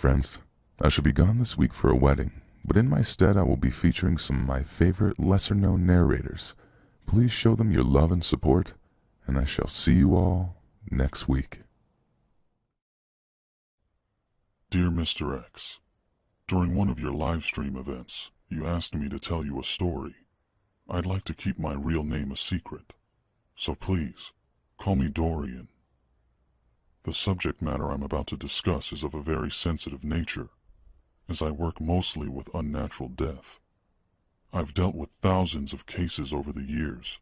friends. I shall be gone this week for a wedding, but in my stead I will be featuring some of my favorite lesser-known narrators. Please show them your love and support, and I shall see you all next week. Dear Mr. X, during one of your live stream events, you asked me to tell you a story. I'd like to keep my real name a secret, so please, call me Dorian. The subject matter I'm about to discuss is of a very sensitive nature, as I work mostly with unnatural death. I've dealt with thousands of cases over the years.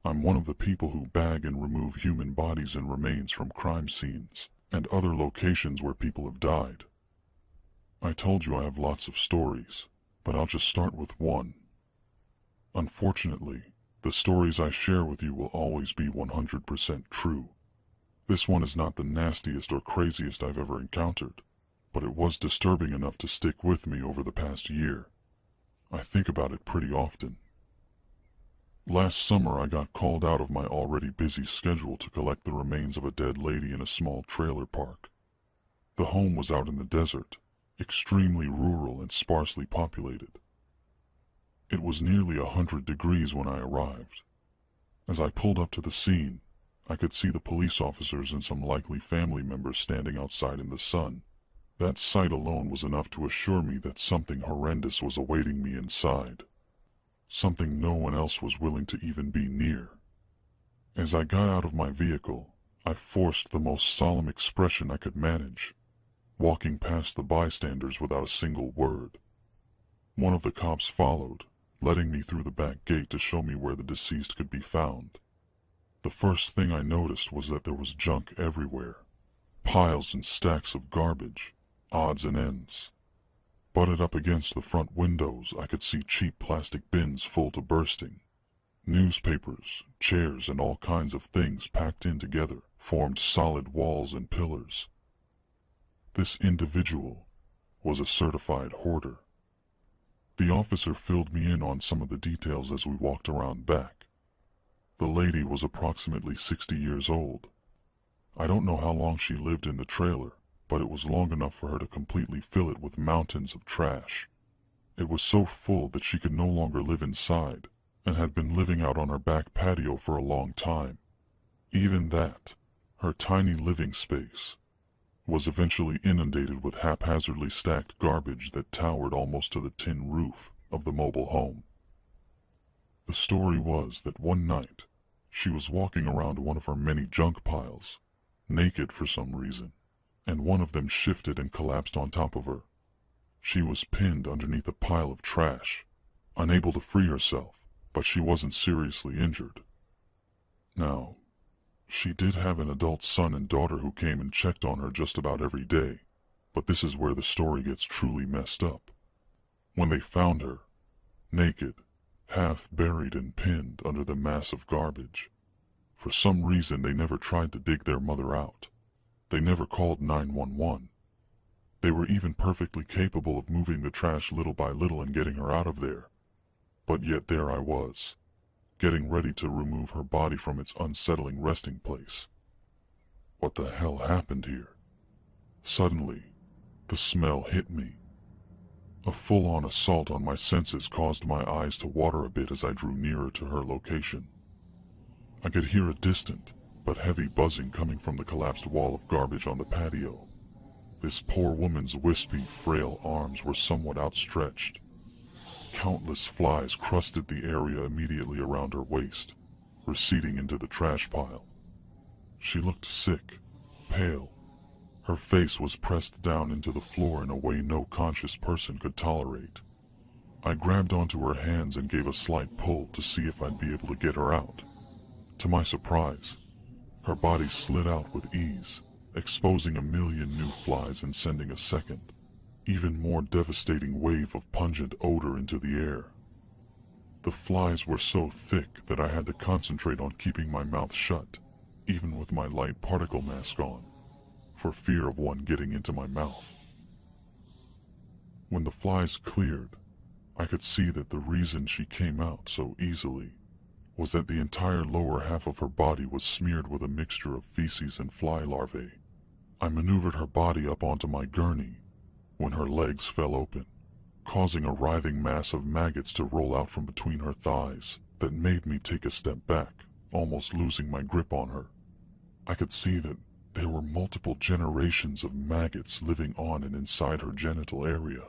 I'm one of the people who bag and remove human bodies and remains from crime scenes and other locations where people have died. I told you I have lots of stories, but I'll just start with one. Unfortunately, the stories I share with you will always be 100% true. This one is not the nastiest or craziest I've ever encountered, but it was disturbing enough to stick with me over the past year. I think about it pretty often. Last summer I got called out of my already busy schedule to collect the remains of a dead lady in a small trailer park. The home was out in the desert, extremely rural and sparsely populated. It was nearly 100 degrees when I arrived. As I pulled up to the scene, I could see the police officers and some likely family members standing outside in the sun. That sight alone was enough to assure me that something horrendous was awaiting me inside. Something no one else was willing to even be near. As I got out of my vehicle, I forced the most solemn expression I could manage, walking past the bystanders without a single word. One of the cops followed, letting me through the back gate to show me where the deceased could be found. The first thing I noticed was that there was junk everywhere. Piles and stacks of garbage, odds and ends. Butted up against the front windows, I could see cheap plastic bins full to bursting. Newspapers, chairs, and all kinds of things packed in together formed solid walls and pillars. This individual was a certified hoarder. The officer filled me in on some of the details as we walked around back. The lady was approximately 60 years old. I don't know how long she lived in the trailer, but it was long enough for her to completely fill it with mountains of trash. It was so full that she could no longer live inside, and had been living out on her back patio for a long time. Even that, her tiny living space, was eventually inundated with haphazardly stacked garbage that towered almost to the tin roof of the mobile home. The story was that one night, she was walking around one of her many junk piles, naked for some reason, and one of them shifted and collapsed on top of her. She was pinned underneath a pile of trash, unable to free herself, but she wasn't seriously injured. Now, she did have an adult son and daughter who came and checked on her just about every day, but this is where the story gets truly messed up. When they found her, naked, half buried and pinned under the mass of garbage, for some reason they never tried to dig their mother out. They never called 911. They were even perfectly capable of moving the trash little by little and getting her out of there. But yet there I was, getting ready to remove her body from its unsettling resting place. What the hell happened here? Suddenly, the smell hit me. A full-on assault on my senses caused my eyes to water a bit as I drew nearer to her location. I could hear a distant, but heavy buzzing coming from the collapsed wall of garbage on the patio. This poor woman's wispy, frail arms were somewhat outstretched. Countless flies crusted the area immediately around her waist, receding into the trash pile. She looked sick, pale. Her face was pressed down into the floor in a way no conscious person could tolerate. I grabbed onto her hands and gave a slight pull to see if I'd be able to get her out. To my surprise, her body slid out with ease, exposing a million new flies and sending a second, even more devastating wave of pungent odor into the air. The flies were so thick that I had to concentrate on keeping my mouth shut, even with my light particle mask on, for fear of one getting into my mouth. When the flies cleared, I could see that the reason she came out so easily was that the entire lower half of her body was smeared with a mixture of feces and fly larvae. I maneuvered her body up onto my gurney, when her legs fell open, causing a writhing mass of maggots to roll out from between her thighs that made me take a step back, almost losing my grip on her. I could see that there were multiple generations of maggots living on and inside her genital area.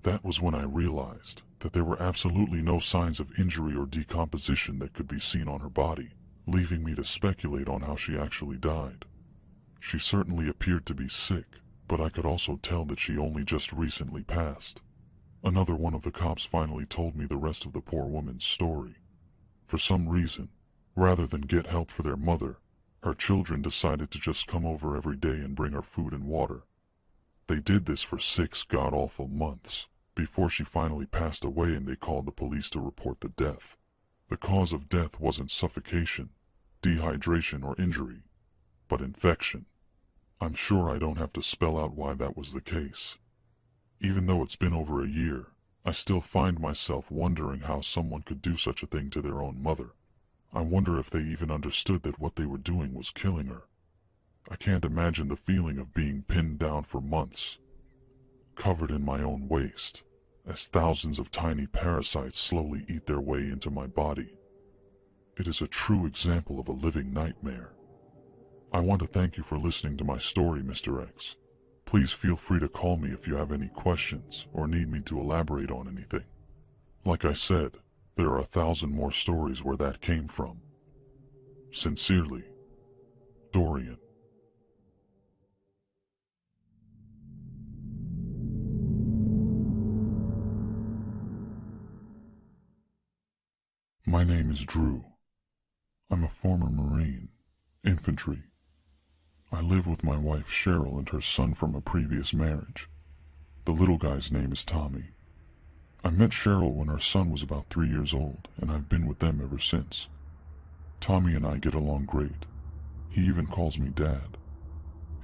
That was when I realized that there were absolutely no signs of injury or decomposition that could be seen on her body, leaving me to speculate on how she actually died. She certainly appeared to be sick, but I could also tell that she only just recently passed. Another one of the cops finally told me the rest of the poor woman's story. For some reason, rather than get help for their mother, her children decided to just come over every day and bring her food and water. They did this for 6 god-awful months, before she finally passed away and they called the police to report the death. The cause of death wasn't suffocation, dehydration, or injury, but infection. I'm sure I don't have to spell out why that was the case. Even though it's been over a year, I still find myself wondering how someone could do such a thing to their own mother. I wonder if they even understood that what they were doing was killing her. I can't imagine the feeling of being pinned down for months, covered in my own waste, as thousands of tiny parasites slowly eat their way into my body. It is a true example of a living nightmare. I want to thank you for listening to my story, Mr. X. Please feel free to call me if you have any questions or need me to elaborate on anything. Like I said, there are 1,000 more stories where that came from. Sincerely, Dorian. My name is Drew. I'm a former Marine, infantry. I live with my wife Cheryl and her son from a previous marriage. The little guy's name is Tommy. I met Cheryl when our son was about 3 years old, and I've been with them ever since. Tommy and I get along great. He even calls me Dad.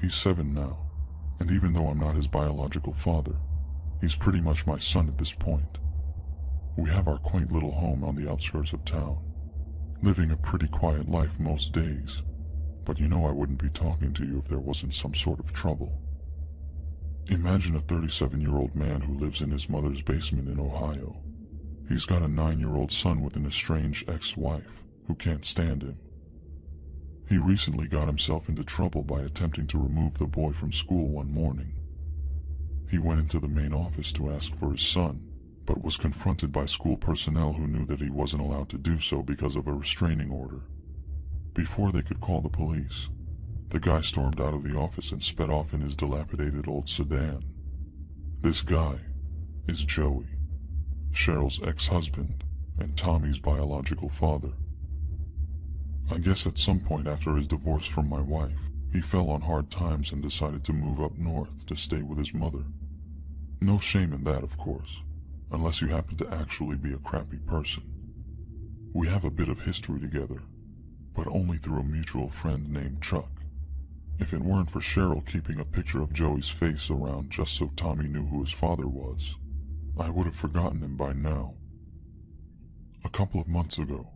He's 7 now, and even though I'm not his biological father, he's pretty much my son at this point. We have our quaint little home on the outskirts of town, living a pretty quiet life most days, but you know I wouldn't be talking to you if there wasn't some sort of trouble. Imagine a 37-year-old man who lives in his mother's basement in Ohio. He's got a 9-year-old son with an estranged ex-wife who can't stand him. He recently got himself into trouble by attempting to remove the boy from school one morning. He went into the main office to ask for his son, but was confronted by school personnel who knew that he wasn't allowed to do so because of a restraining order. Before they could call the police, the guy stormed out of the office and sped off in his dilapidated old sedan. This guy is Joey, Cheryl's ex-husband and Tommy's biological father. I guess at some point after his divorce from my wife, he fell on hard times and decided to move up north to stay with his mother. No shame in that, of course, unless you happen to actually be a crappy person. We have a bit of history together, but only through a mutual friend named Chuck. If it weren't for Cheryl keeping a picture of Joey's face around just so Tommy knew who his father was, I would have forgotten him by now. A couple of months ago,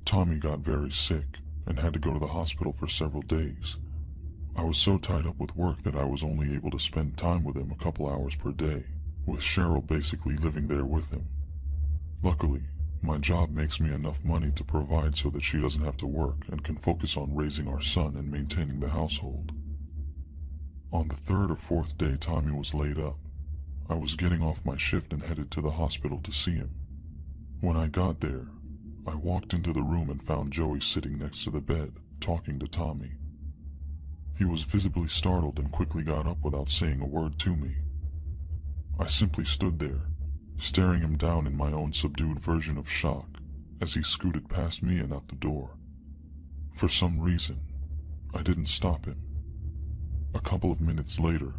Tommy got very sick and had to go to the hospital for several days. I was so tied up with work that I was only able to spend time with him a couple hours per day, with Cheryl basically living there with him. Luckily, my job makes me enough money to provide so that she doesn't have to work and can focus on raising our son and maintaining the household. On the 3rd or 4th day Tommy was laid up, I was getting off my shift and headed to the hospital to see him. When I got there, I walked into the room and found Joey sitting next to the bed, talking to Tommy. He was visibly startled and quickly got up without saying a word to me. I simply stood there, staring him down in my own subdued version of shock as he scooted past me and out the door. For some reason, I didn't stop him. A couple of minutes later,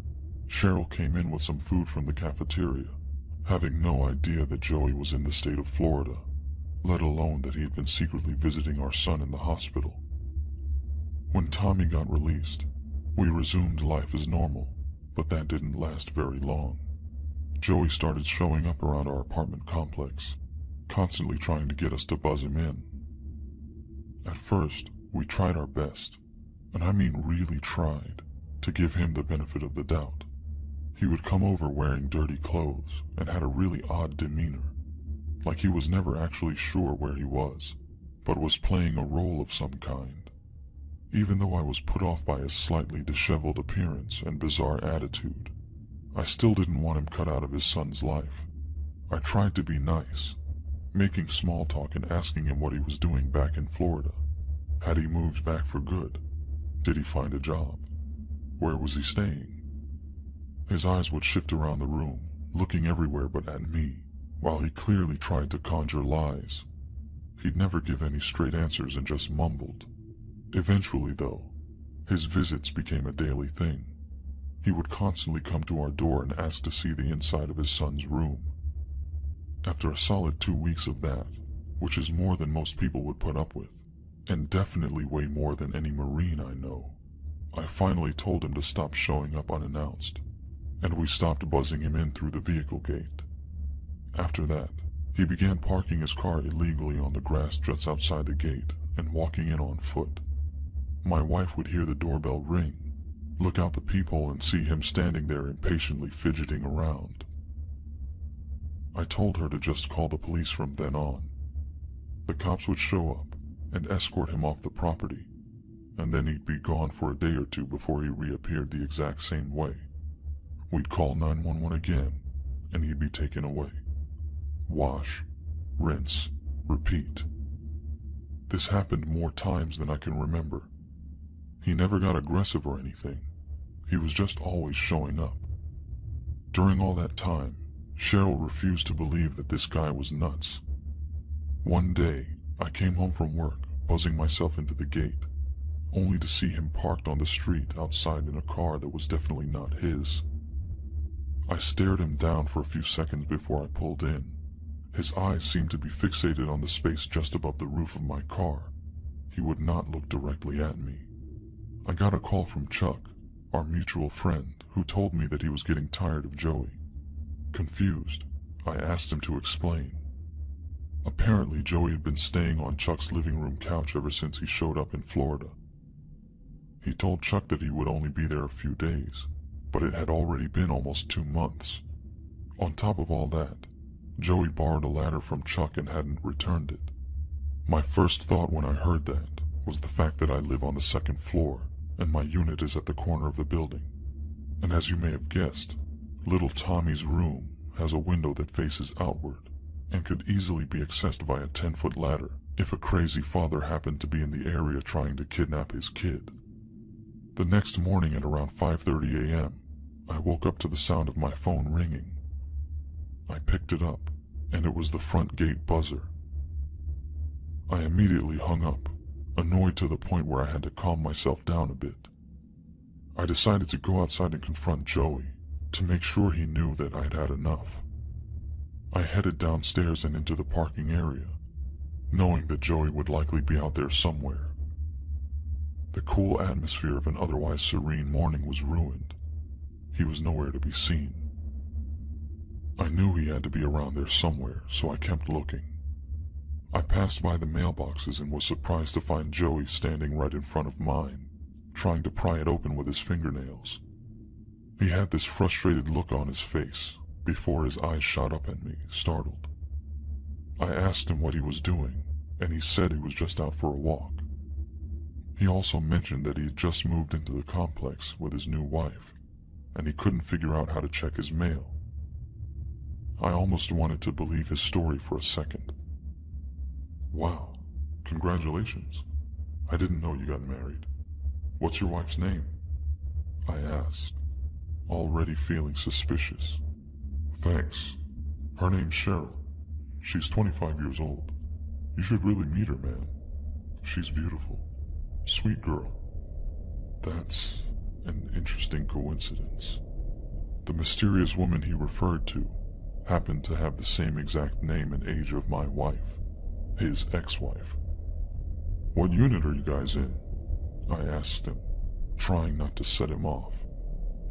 Cheryl came in with some food from the cafeteria, having no idea that Joey was in the state of Florida, let alone that he had been secretly visiting our son in the hospital. When Tommy got released, we resumed life as normal, but that didn't last very long. Joey started showing up around our apartment complex, constantly trying to get us to buzz him in. At first, we tried our best, and I mean really tried, to give him the benefit of the doubt. He would come over wearing dirty clothes and had a really odd demeanor, like he was never actually sure where he was, but was playing a role of some kind. Even though I was put off by his slightly disheveled appearance and bizarre attitude, I still didn't want him cut out of his son's life. I tried to be nice, making small talk and asking him what he was doing back in Florida. Had he moved back for good? Did he find a job? Where was he staying? His eyes would shift around the room, looking everywhere but at me, while he clearly tried to conjure lies. He'd never give any straight answers and just mumbled. Eventually, though, his visits became a daily thing. He would constantly come to our door and ask to see the inside of his son's room. After a solid 2 weeks of that, which is more than most people would put up with, and definitely way more than any Marine I know, I finally told him to stop showing up unannounced, and we stopped buzzing him in through the vehicle gate. After that, he began parking his car illegally on the grass just outside the gate and walking in on foot. My wife would hear the doorbell ring, look out the peephole and see him standing there impatiently fidgeting around. I told her to just call the police from then on. The cops would show up and escort him off the property, and then he'd be gone for a day or two before he reappeared the exact same way. We'd call 911 again, and he'd be taken away. Wash, rinse, repeat. This happened more times than I can remember. He never got aggressive or anything. He was just always showing up. During all that time, Cheryl refused to believe that this guy was nuts. One day, I came home from work, buzzing myself into the gate, only to see him parked on the street outside in a car that was definitely not his. I stared him down for a few seconds before I pulled in. His eyes seemed to be fixated on the space just above the roof of my car. He would not look directly at me. I got a call from Chuck, our mutual friend, who told me that he was getting tired of Joey. Confused, I asked him to explain. Apparently, Joey had been staying on Chuck's living room couch ever since he showed up in Florida. He told Chuck that he would only be there a few days, but it had already been almost 2 months. On top of all that, Joey borrowed a ladder from Chuck and hadn't returned it. My first thought when I heard that was the fact that I live on the 2nd floor and my unit is at the corner of the building. And as you may have guessed, little Tommy's room has a window that faces outward and could easily be accessed via a 10-foot ladder if a crazy father happened to be in the area trying to kidnap his kid. The next morning at around 5:30 a.m., I woke up to the sound of my phone ringing. I picked it up, and it was the front gate buzzer. I immediately hung up, annoyed to the point where I had to calm myself down a bit. I decided to go outside and confront Joey, to make sure he knew that I'd had enough. I headed downstairs and into the parking area, knowing that Joey would likely be out there somewhere. The cool atmosphere of an otherwise serene morning was ruined. He was nowhere to be seen. I knew he had to be around there somewhere, so I kept looking. I passed by the mailboxes and was surprised to find Joey standing right in front of mine, trying to pry it open with his fingernails. He had this frustrated look on his face before his eyes shot up at me, startled. I asked him what he was doing, and he said he was just out for a walk. He also mentioned that he had just moved into the complex with his new wife, and he couldn't figure out how to check his mail. I almost wanted to believe his story for a second. Wow, congratulations. I didn't know you got married. What's your wife's name? I asked, already feeling suspicious. Thanks. Her name's Cheryl. She's 25 years old. You should really meet her, man. She's beautiful. Sweet girl. That's an interesting coincidence. The mysterious woman he referred to happened to have the same exact name and age of my wife, his ex-wife. What unit are you guys in? I asked him, trying not to set him off.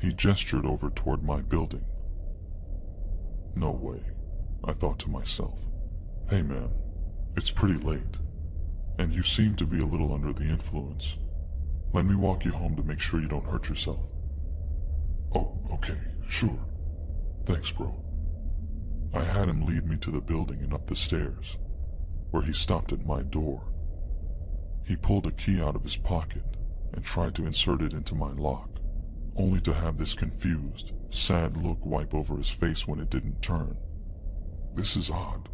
He gestured over toward my building. No way, I thought to myself. Hey man, it's pretty late, and you seem to be a little under the influence. Let me walk you home to make sure you don't hurt yourself. Oh, okay, sure. Thanks, bro. I had him lead me to the building and up the stairs, where he stopped at my door. He pulled a key out of his pocket and tried to insert it into my lock, only to have this confused, sad look wipe over his face when it didn't turn. This is odd.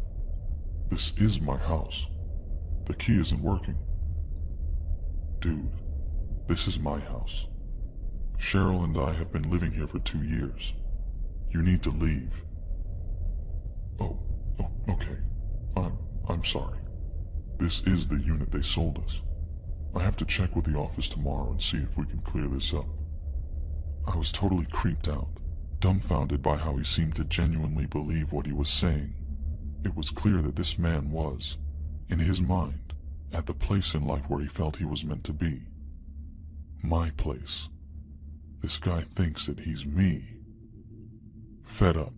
This is my house. The key isn't working. Dude, this is my house. Cheryl and I have been living here for 2 years. You need to leave. Oh, okay. I'm sorry. This is the unit they sold us. I have to check with the office tomorrow and see if we can clear this up. I was totally creeped out, dumbfounded by how he seemed to genuinely believe what he was saying. It was clear that this man was, in his mind, at the place in life where he felt he was meant to be. My place. This guy thinks that he's me. Fed up,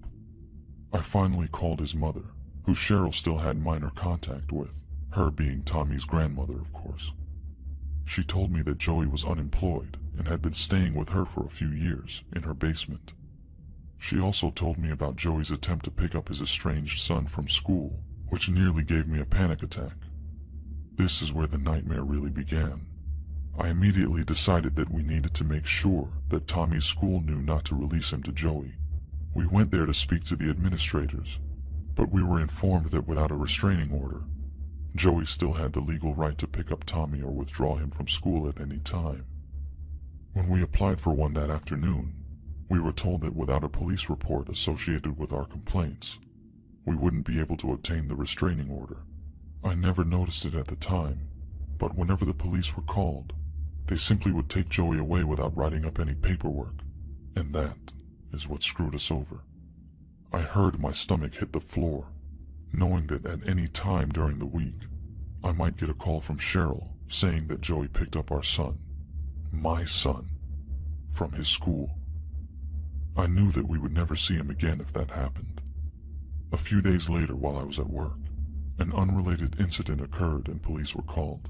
I finally called his mother, who Cheryl still had minor contact with, her being Tommy's grandmother, of course. She told me that Joey was unemployed and had been staying with her for a few years in her basement. She also told me about Joey's attempt to pick up his estranged son from school, which nearly gave me a panic attack. This is where the nightmare really began. I immediately decided that we needed to make sure that Tommy's school knew not to release him to Joey. We went there to speak to the administrators, but we were informed that without a restraining order, Joey still had the legal right to pick up Tommy or withdraw him from school at any time. When we applied for one that afternoon, we were told that without a police report associated with our complaints, we wouldn't be able to obtain the restraining order. I never noticed it at the time, but whenever the police were called, they simply would take Joey away without writing up any paperwork, and that is what screwed us over. I heard my stomach hit the floor, knowing that at any time during the week, I might get a call from Cheryl saying that Joey picked up our son, my son, from his school. I knew that we would never see him again if that happened. A few days later, while I was at work, an unrelated incident occurred and police were called.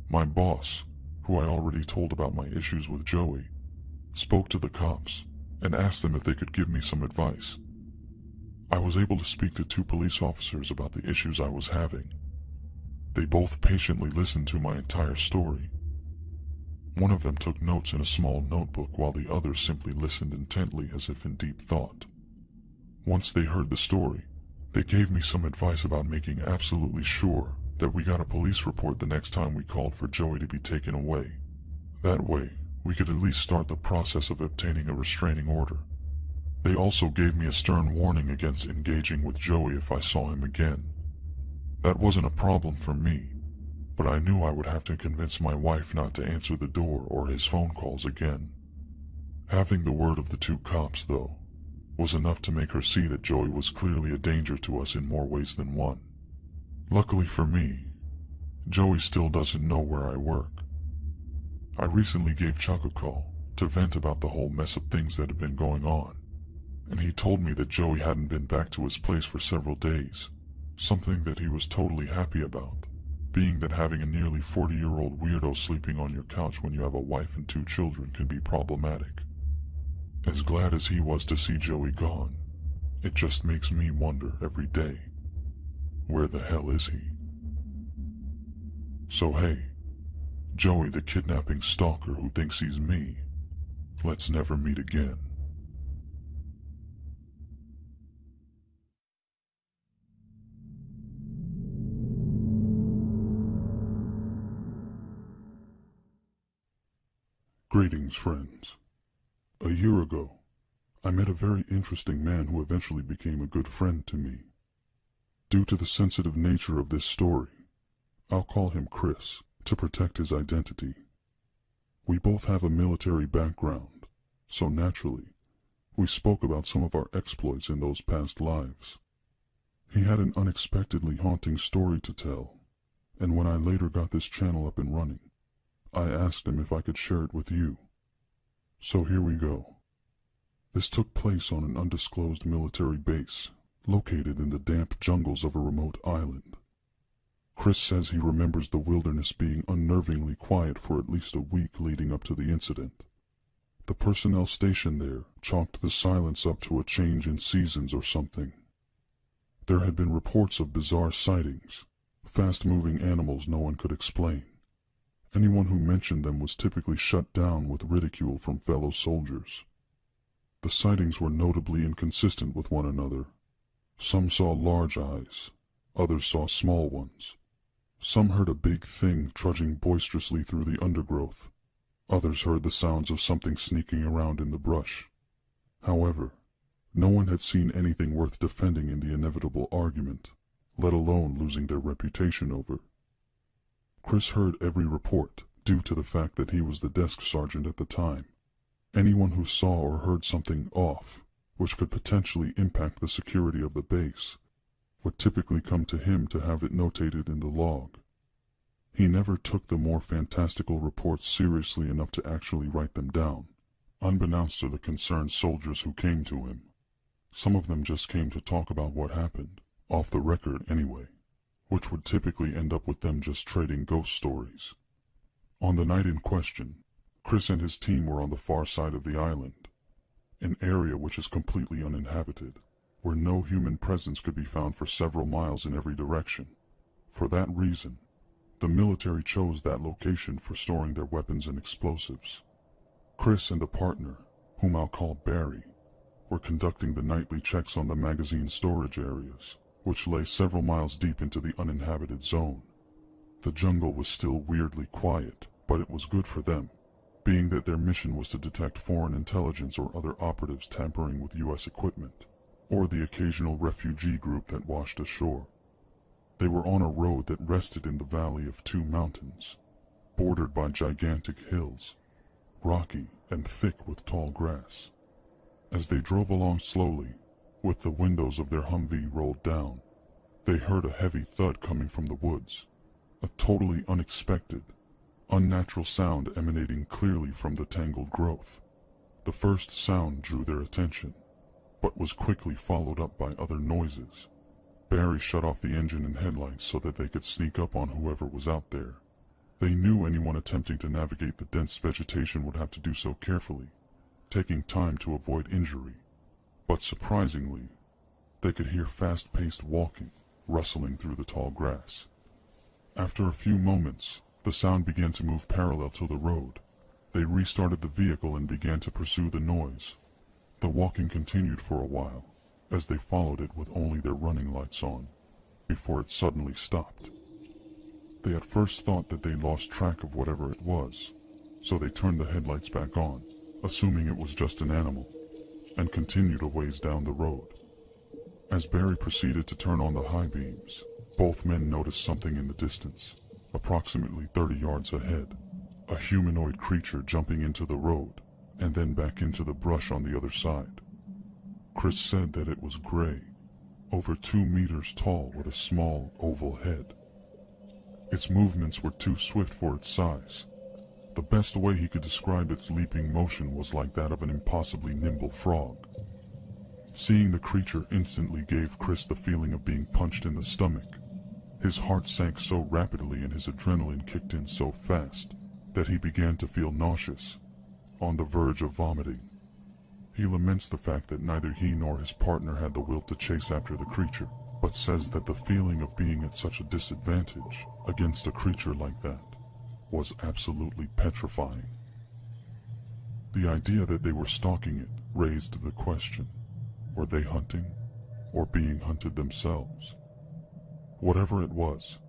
My boss, who I already told about my issues with Joey, spoke to the cops and asked them if they could give me some advice. I was able to speak to 2 police officers about the issues I was having. They both patiently listened to my entire story. One of them took notes in a small notebook while the other simply listened intently as if in deep thought. Once they heard the story, they gave me some advice about making absolutely sure that we got a police report the next time we called for Joey to be taken away. That way, we could at least start the process of obtaining a restraining order. They also gave me a stern warning against engaging with Joey if I saw him again. That wasn't a problem for me, but I knew I would have to convince my wife not to answer the door or his phone calls again. Having the word of the 2 cops, though, was enough to make her see that Joey was clearly a danger to us in more ways than one. Luckily for me, Joey still doesn't know where I work. I recently gave Chuck a call to vent about the whole mess of things that had been going on, and he told me that Joey hadn't been back to his place for several days, something that he was totally happy about, being that having a nearly 40-year-old weirdo sleeping on your couch when you have a wife and 2 children can be problematic. As glad as he was to see Joey gone, it just makes me wonder every day, where the hell is he? So hey, Joey the kidnapping stalker who thinks he's me, let's never meet again. Greetings, friends. A year ago, I met a very interesting man who eventually became a good friend to me. Due to the sensitive nature of this story, I'll call him Chris to protect his identity. We both have a military background, so naturally, we spoke about some of our exploits in those past lives. He had an unexpectedly haunting story to tell, and when I later got this channel up and running, I asked him if I could share it with you. So here we go. This took place on an undisclosed military base, located in the damp jungles of a remote island. Chris says he remembers the wilderness being unnervingly quiet for at least a week leading up to the incident. The personnel stationed there chalked the silence up to a change in seasons or something. There had been reports of bizarre sightings, fast-moving animals no one could explain. Anyone who mentioned them was typically shut down with ridicule from fellow soldiers. The sightings were notably inconsistent with one another. Some saw large eyes, others saw small ones. Some heard a big thing trudging boisterously through the undergrowth. Others heard the sounds of something sneaking around in the brush. However, no one had seen anything worth defending in the inevitable argument, let alone losing their reputation over. Chris heard every report, due to the fact that he was the desk sergeant at the time. Anyone who saw or heard something off, which could potentially impact the security of the base, would typically come to him to have it notated in the log. He never took the more fantastical reports seriously enough to actually write them down, unbeknownst to the concerned soldiers who came to him. Some of them just came to talk about what happened, off the record anyway, which would typically end up with them just trading ghost stories. On the night in question, Chris and his team were on the far side of the island, an area which is completely uninhabited, where no human presence could be found for several miles in every direction. For that reason, the military chose that location for storing their weapons and explosives. Chris and a partner, whom I'll call Barry, were conducting the nightly checks on the magazine storage areas, which lay several miles deep into the uninhabited zone. The jungle was still weirdly quiet, but it was good for them, being that their mission was to detect foreign intelligence or other operatives tampering with U.S. equipment, or the occasional refugee group that washed ashore. They were on a road that rested in the valley of two mountains, bordered by gigantic hills, rocky and thick with tall grass. As they drove along slowly, with the windows of their Humvee rolled down, they heard a heavy thud coming from the woods, a totally unexpected, unnatural sound emanating clearly from the tangled growth. The first sound drew their attention, but was quickly followed up by other noises. Barry shut off the engine and headlights so that they could sneak up on whoever was out there. They knew anyone attempting to navigate the dense vegetation would have to do so carefully, taking time to avoid injury. But surprisingly, they could hear fast-paced walking, rustling through the tall grass. After a few moments, the sound began to move parallel to the road. They restarted the vehicle and began to pursue the noise. The walking continued for a while, as they followed it with only their running lights on, before it suddenly stopped. They at first thought that they lost track of whatever it was, so they turned the headlights back on, assuming it was just an animal, and continued a ways down the road. As Barry proceeded to turn on the high beams, both men noticed something in the distance, approximately 30 yards ahead, a humanoid creature jumping into the road, and then back into the brush on the other side. Chris said that it was gray, over 2 meters tall with a small oval head. Its movements were too swift for its size. The best way he could describe its leaping motion was like that of an impossibly nimble frog. Seeing the creature instantly gave Chris the feeling of being punched in the stomach. His heart sank so rapidly and his adrenaline kicked in so fast that he began to feel nauseous, on the verge of vomiting. He laments the fact that neither he nor his partner had the will to chase after the creature, but says that the feeling of being at such a disadvantage against a creature like that was absolutely petrifying. The idea that they were stalking it raised the question, were they hunting or being hunted themselves? Whatever it was,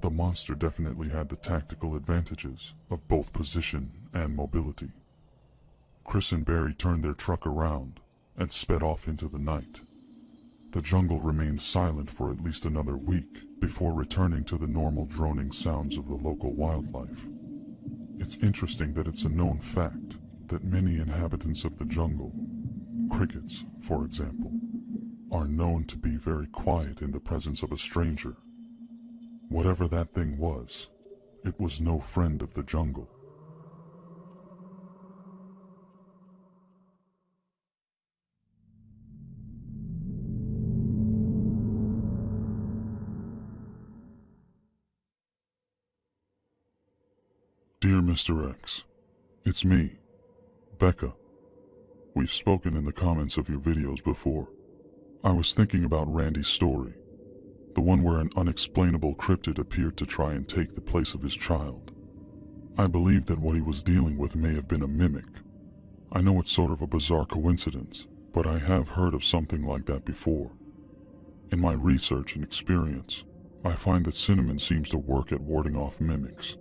the monster definitely had the tactical advantages of both position and mobility. Chris and Barry turned their truck around and sped off into the night. The jungle remained silent for at least another week before returning to the normal droning sounds of the local wildlife. It's interesting that it's a known fact that many inhabitants of the jungle, crickets for example, are known to be very quiet in the presence of a stranger. Whatever that thing was, it was no friend of the jungle. Dear Mr. X, it's me, Becca, we've spoken in the comments of your videos before. I was thinking about Randy's story, the one where an unexplainable cryptid appeared to try and take the place of his child. I believe that what he was dealing with may have been a mimic. I know it's sort of a bizarre coincidence, but I have heard of something like that before. In my research and experience, I find that cinnamon seems to work at warding off mimics.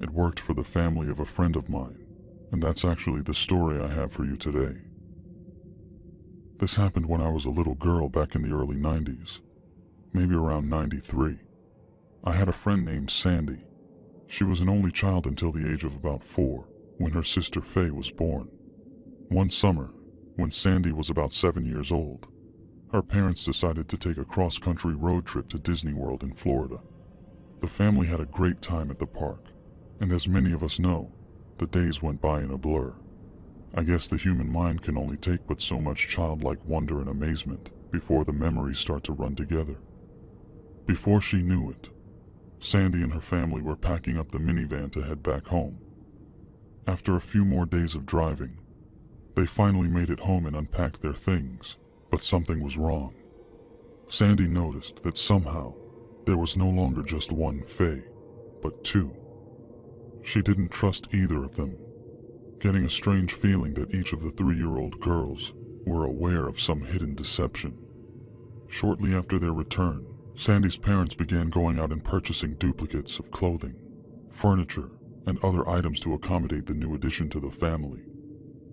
It worked for the family of a friend of mine, and that's actually the story I have for you today. This happened when I was a little girl back in the early 90s, maybe around 93. I had a friend named Sandy. She was an only child until the age of about 4, when her sister Faye was born. One summer, when Sandy was about 7 years old, her parents decided to take a cross-country road trip to Disney World in Florida. The family had a great time at the park, and as many of us know, the days went by in a blur. I guess the human mind can only take but so much childlike wonder and amazement before the memories start to run together. Before she knew it, Sandy and her family were packing up the minivan to head back home. After a few more days of driving, they finally made it home and unpacked their things, but something was wrong. Sandy noticed that somehow there was no longer just one Faye, but two. She didn't trust either of them, getting a strange feeling that each of the 3-year-old girls were aware of some hidden deception. Shortly after their return, Sandy's parents began going out and purchasing duplicates of clothing, furniture, and other items to accommodate the new addition to the family.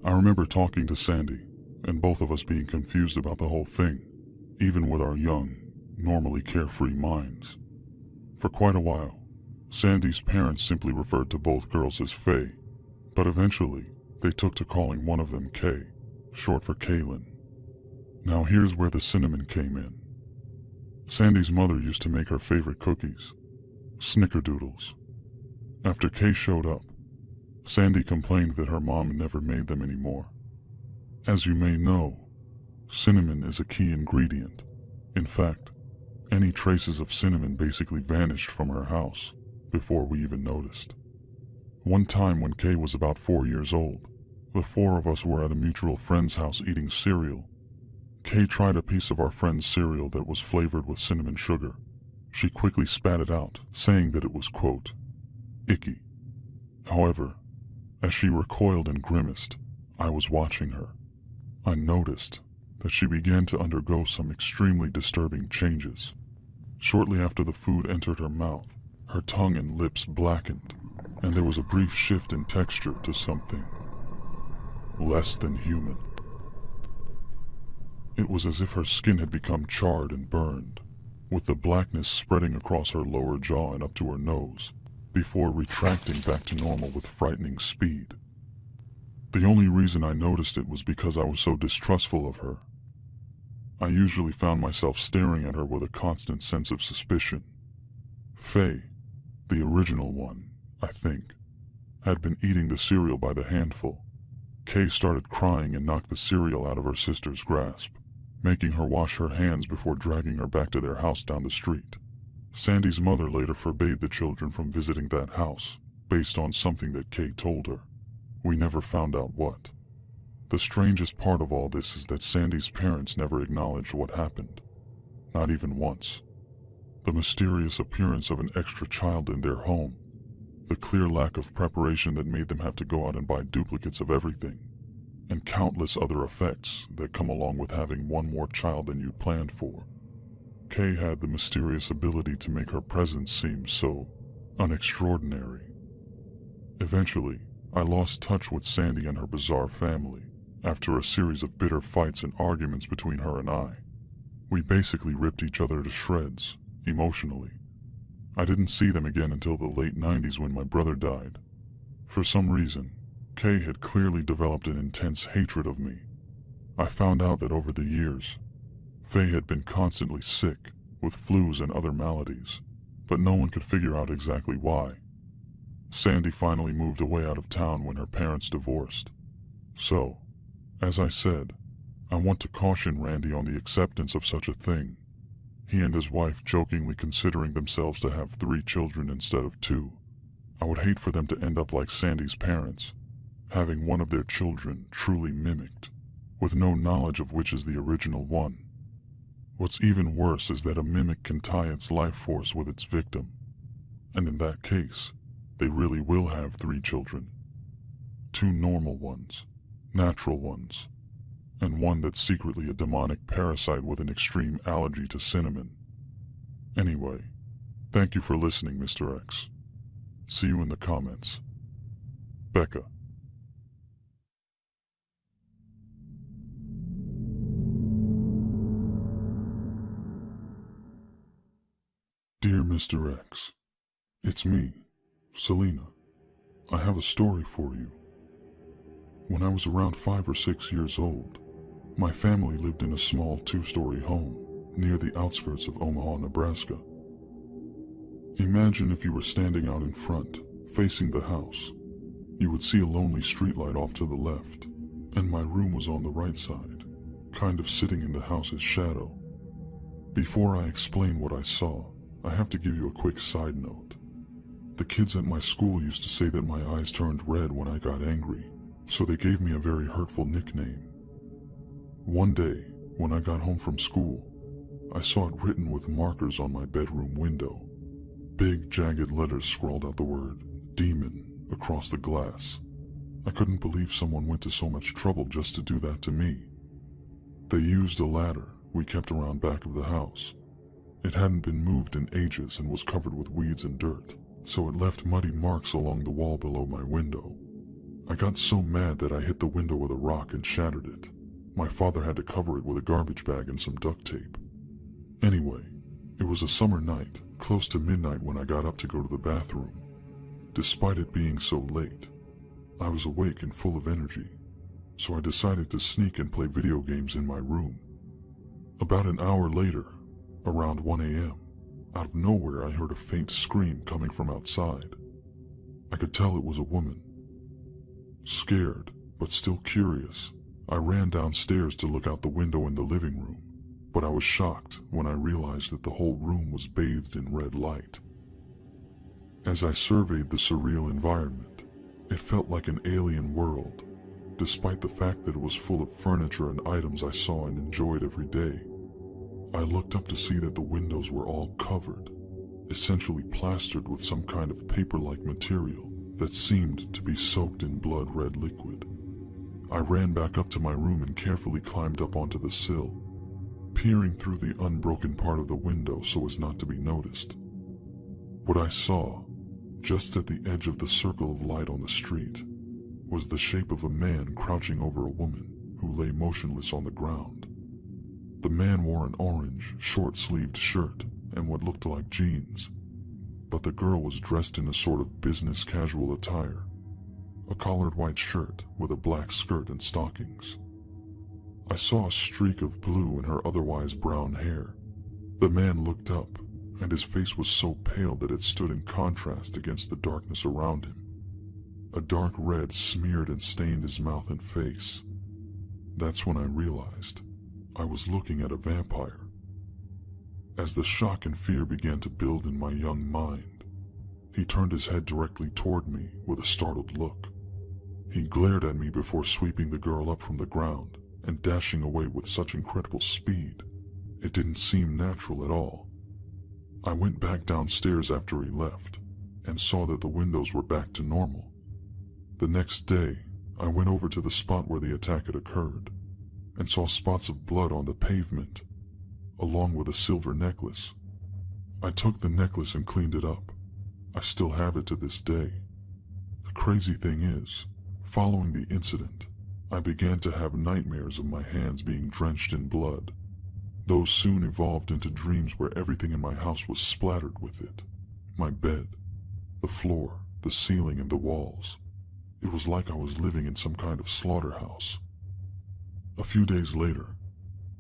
I remember talking to Sandy, and both of us being confused about the whole thing, even with our young, normally carefree minds. For quite a while, Sandy's parents simply referred to both girls as Faye, but eventually they took to calling one of them Kay, short for Kaylin. Now here's where the cinnamon came in. Sandy's mother used to make her favorite cookies, snickerdoodles. After Kay showed up, Sandy complained that her mom never made them anymore. As you may know, cinnamon is a key ingredient. In fact, any traces of cinnamon basically vanished from her house before we even noticed. One time when Kay was about 4 years old, the 4 of us were at a mutual friend's house eating cereal. Kay tried a piece of our friend's cereal that was flavored with cinnamon sugar. She quickly spat it out, saying that it was, quote, icky. However, as she recoiled and grimaced, I was watching her. I noticed that she began to undergo some extremely disturbing changes. Shortly after the food entered her mouth, her tongue and lips blackened, and there was a brief shift in texture to something less than human. It was as if her skin had become charred and burned, with the blackness spreading across her lower jaw and up to her nose, before retracting back to normal with frightening speed. The only reason I noticed it was because I was so distrustful of her. I usually found myself staring at her with a constant sense of suspicion. Faye, the original one, I think, had been eating the cereal by the handful. Kay started crying and knocked the cereal out of her sister's grasp, making her wash her hands before dragging her back to their house down the street. Sandy's mother later forbade the children from visiting that house, based on something that Kay told her. We never found out what. The strangest part of all this is that Sandy's parents never acknowledged what happened. Not even once. The mysterious appearance of an extra child in their home, the clear lack of preparation that made them have to go out and buy duplicates of everything, and countless other effects that come along with having one more child than you'd planned for. Kay had the mysterious ability to make her presence seem so unextraordinary. Eventually, I lost touch with Sandy and her bizarre family after a series of bitter fights and arguments between her and I. We basically ripped each other to shreds, emotionally. I didn't see them again until the late 90s when my brother died. For some reason, Kay had clearly developed an intense hatred of me. I found out that over the years, Faye had been constantly sick with flus and other maladies, but no one could figure out exactly why. Sandy finally moved away out of town when her parents divorced. So, as I said, I want to caution Randy on the acceptance of such a thing. He and his wife jokingly considering themselves to have 3 children instead of 2. I would hate for them to end up like Sandy's parents, having one of their children truly mimicked, with no knowledge of which is the original one. What's even worse is that a mimic can tie its life force with its victim, and in that case, they really will have 3 children. 2 normal ones, natural ones, and one that's secretly a demonic parasite with an extreme allergy to cinnamon. Anyway, thank you for listening, Mr. X. See you in the comments. Becca. Dear Mr. X, it's me, Selena. I have a story for you. When I was around 5 or 6 years old, my family lived in a small 2-story home near the outskirts of Omaha, Nebraska. Imagine if you were standing out in front, facing the house. You would see a lonely streetlight off to the left, and my room was on the right side, kind of sitting in the house's shadow. Before I explain what I saw, I have to give you a quick side note. The kids at my school used to say that my eyes turned red when I got angry, so they gave me a very hurtful nickname. One day, when I got home from school, I saw it written with markers on my bedroom window. Big, jagged letters scrawled out the word "Demon" across the glass. I couldn't believe someone went to so much trouble just to do that to me. They used a ladder we kept around back of the house. It hadn't been moved in ages and was covered with weeds and dirt, so it left muddy marks along the wall below my window. I got so mad that I hit the window with a rock and shattered it. My father had to cover it with a garbage bag and some duct tape. Anyway, it was a summer night, close to midnight, when I got up to go to the bathroom. Despite it being so late, I was awake and full of energy, so I decided to sneak and play video games in my room. About an hour later, around 1 a.m., out of nowhere I heard a faint scream coming from outside. I could tell it was a woman. Scared, but still curious, I ran downstairs to look out the window in the living room, but I was shocked when I realized that the whole room was bathed in red light. As I surveyed the surreal environment, it felt like an alien world, despite the fact that it was full of furniture and items I saw and enjoyed every day. I looked up to see that the windows were all covered, essentially plastered with some kind of paper-like material that seemed to be soaked in blood-red liquid. I ran back up to my room and carefully climbed up onto the sill, peering through the unbroken part of the window so as not to be noticed. What I saw, just at the edge of the circle of light on the street, was the shape of a man crouching over a woman who lay motionless on the ground. The man wore an orange, short-sleeved shirt and what looked like jeans, but the girl was dressed in a sort of business casual attire, a collared white shirt with a black skirt and stockings. I saw a streak of blue in her otherwise brown hair. The man looked up, and his face was so pale that it stood in contrast against the darkness around him. A dark red smeared and stained his mouth and face. That's when I realized I was looking at a vampire. As the shock and fear began to build in my young mind, he turned his head directly toward me with a startled look. He glared at me before sweeping the girl up from the ground and dashing away with such incredible speed. It didn't seem natural at all. I went back downstairs after he left and saw that the windows were back to normal. The next day, I went over to the spot where the attack had occurred and saw spots of blood on the pavement, along with a silver necklace. I took the necklace and cleaned it up. I still have it to this day. The crazy thing is, following the incident, I began to have nightmares of my hands being drenched in blood. Those soon evolved into dreams where everything in my house was splattered with it. My bed, the floor, the ceiling, and the walls. It was like I was living in some kind of slaughterhouse. A few days later,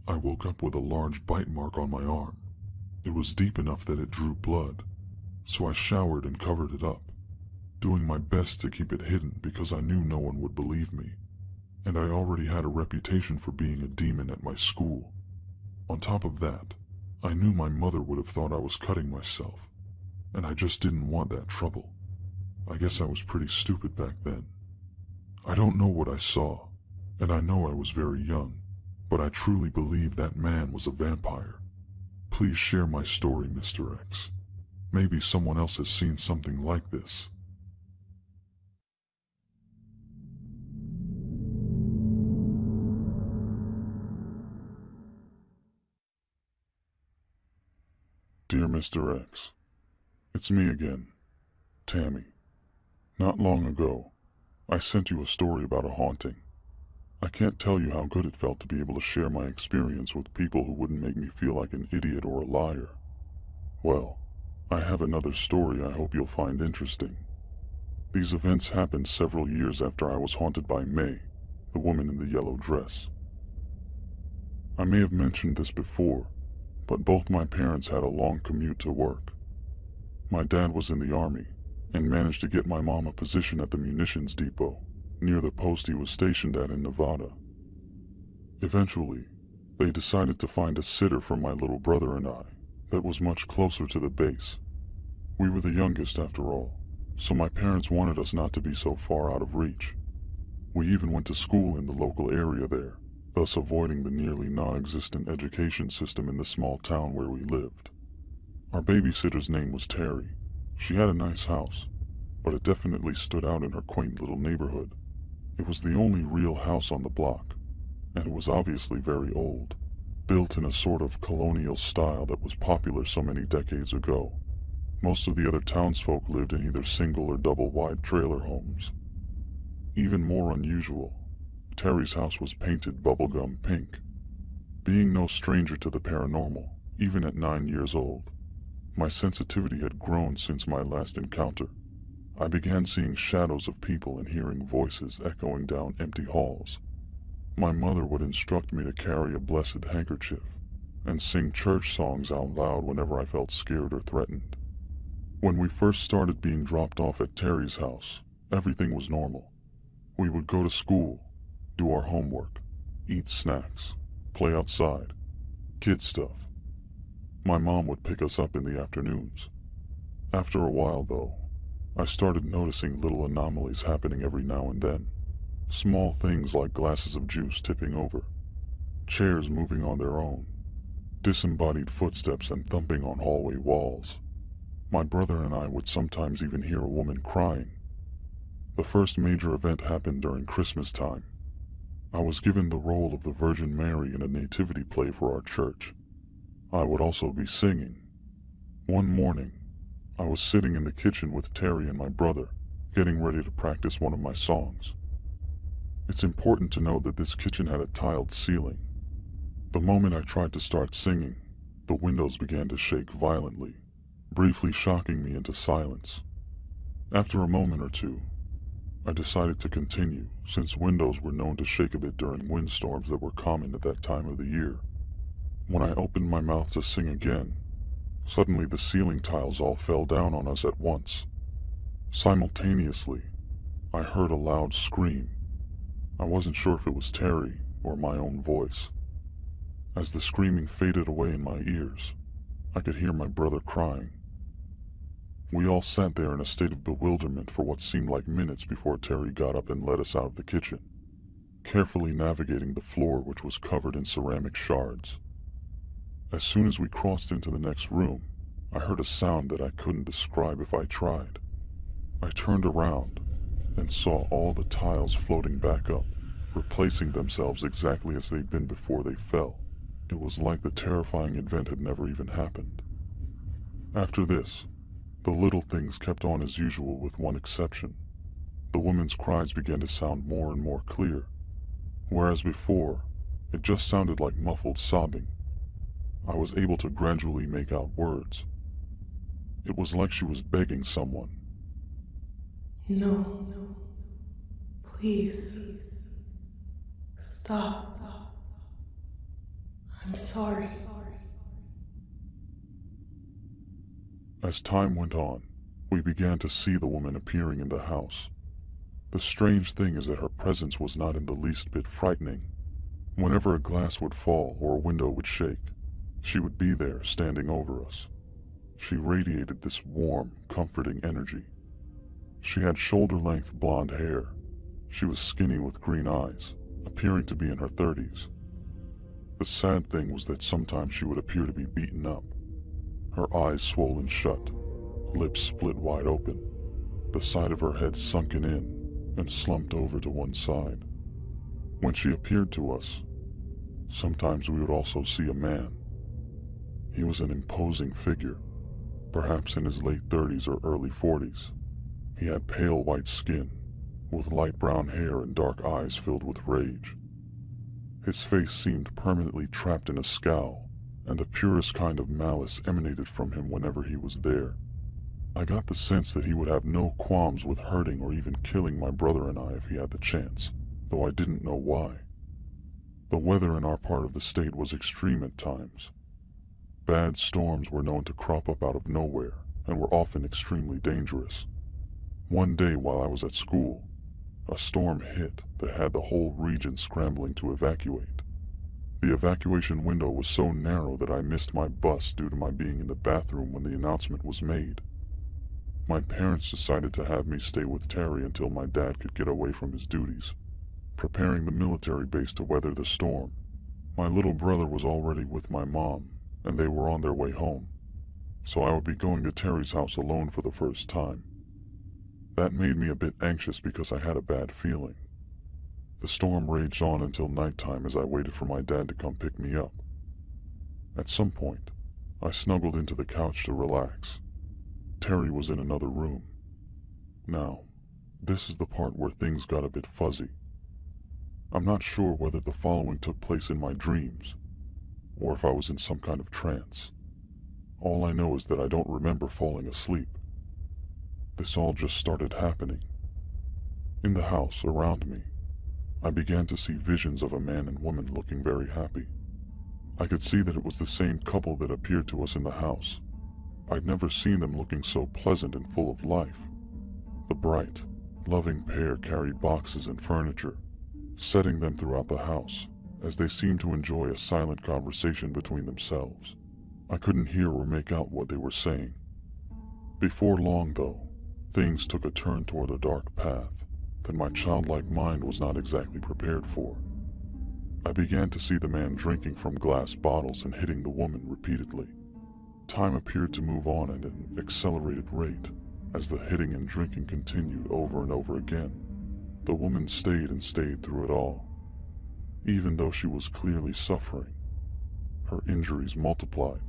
I woke up with a large bite mark on my arm. It was deep enough that it drew blood, so I showered and covered it up, doing my best to keep it hidden because I knew no one would believe me, and I already had a reputation for being a demon at my school. On top of that, I knew my mother would have thought I was cutting myself, and I just didn't want that trouble. I guess I was pretty stupid back then. I don't know what I saw, and I know I was very young, but I truly believe that man was a vampire. Please share my story, Mr. X. Maybe someone else has seen something like this. Dear Mr. X, it's me again, Tammy. Not long ago, I sent you a story about a haunting. I can't tell you how good it felt to be able to share my experience with people who wouldn't make me feel like an idiot or a liar. Well, I have another story I hope you'll find interesting. These events happened several years after I was haunted by May, the woman in the yellow dress. I may have mentioned this before, but both my parents had a long commute to work. My dad was in the army and managed to get my mom a position at the munitions depot, near the post he was stationed at in Nevada. Eventually, they decided to find a sitter for my little brother and I that was much closer to the base. We were the youngest after all, so my parents wanted us not to be so far out of reach. We even went to school in the local area there, thus avoiding the nearly non-existent education system in the small town where we lived. Our babysitter's name was Terry. She had a nice house, but it definitely stood out in her quaint little neighborhood. It was the only real house on the block, and it was obviously very old, built in a sort of colonial style that was popular so many decades ago. Most of the other townsfolk lived in either single or double-wide trailer homes. Even more unusual, Terry's house was painted bubblegum pink. Being no stranger to the paranormal, even at 9 years old, my sensitivity had grown since my last encounter. I began seeing shadows of people and hearing voices echoing down empty halls. My mother would instruct me to carry a blessed handkerchief and sing church songs out loud whenever I felt scared or threatened. When we first started being dropped off at Terry's house, everything was normal. We would go to school, do our homework, eat snacks, play outside, kid stuff. My mom would pick us up in the afternoons. After a while, though, I started noticing little anomalies happening every now and then. Small things like glasses of juice tipping over, chairs moving on their own, disembodied footsteps and thumping on hallway walls. My brother and I would sometimes even hear a woman crying. The first major event happened during Christmas time. I was given the role of the Virgin Mary in a nativity play for our church. I would also be singing. One morning, I was sitting in the kitchen with Terry and my brother, getting ready to practice one of my songs. It's important to note that this kitchen had a tiled ceiling. The moment I tried to start singing, the windows began to shake violently, briefly shocking me into silence. After a moment or two, I decided to continue, since windows were known to shake a bit during windstorms that were common at that time of the year. When I opened my mouth to sing again, suddenly the ceiling tiles all fell down on us at once. Simultaneously, I heard a loud scream. I wasn't sure if it was Terry or my own voice. As the screaming faded away in my ears, I could hear my brother crying. We all sat there in a state of bewilderment for what seemed like minutes before Terry got up and led us out of the kitchen, carefully navigating the floor which was covered in ceramic shards. As soon as we crossed into the next room, I heard a sound that I couldn't describe if I tried. I turned around and saw all the tiles floating back up, replacing themselves exactly as they'd been before they fell. It was like the terrifying event had never even happened. After this, the little things kept on as usual with one exception. The woman's cries began to sound more and more clear, whereas before, it just sounded like muffled sobbing. I was able to gradually make out words. It was like she was begging someone. No. Please. Stop. I'm sorry. As time went on, we began to see the woman appearing in the house. The strange thing is that her presence was not in the least bit frightening. Whenever a glass would fall or a window would shake, she would be there standing over us. She radiated this warm, comforting energy. She had shoulder-length blonde hair, She was skinny with green eyes, appearing to be in her 30s. The sad thing was that sometimes she would appear to be beaten up, her eyes swollen shut, lips split wide open, the side of her head sunken in and slumped over to one side. When she appeared to us, sometimes we would also see a man. He was an imposing figure, perhaps in his late 30s or early 40s. He had pale white skin, with light brown hair and dark eyes filled with rage. His face seemed permanently trapped in a scowl, and the purest kind of malice emanated from him whenever he was there. I got the sense that he would have no qualms with hurting or even killing my brother and I if he had the chance, though I didn't know why. The weather in our part of the state was extreme at times. Bad storms were known to crop up out of nowhere and were often extremely dangerous. One day while I was at school, a storm hit that had the whole region scrambling to evacuate. The evacuation window was so narrow that I missed my bus due to my being in the bathroom when the announcement was made. My parents decided to have me stay with Terry until my dad could get away from his duties, preparing the military base to weather the storm. My little brother was already with my mom, and they were on their way home, so I would be going to Terry's house alone for the first time. That made me a bit anxious because I had a bad feeling. The storm raged on until nighttime as I waited for my dad to come pick me up. At some point, I snuggled into the couch to relax. Terry was in another room. Now, this is the part where things got a bit fuzzy. I'm not sure whether the following took place in my dreams, or if I was in some kind of trance. All I know is that I don't remember falling asleep. This all just started happening. In the house around me, I began to see visions of a man and woman looking very happy. I could see that it was the same couple that appeared to us in the house. I'd never seen them looking so pleasant and full of life. The bright, loving pair carried boxes and furniture, setting them throughout the house, as they seemed to enjoy a silent conversation between themselves. I couldn't hear or make out what they were saying. Before long, though, things took a turn toward a dark path that my childlike mind was not exactly prepared for. I began to see the man drinking from glass bottles and hitting the woman repeatedly. Time appeared to move on at an accelerated rate as the hitting and drinking continued over and over again. The woman stayed and stayed through it all. Even though she was clearly suffering, her injuries multiplied.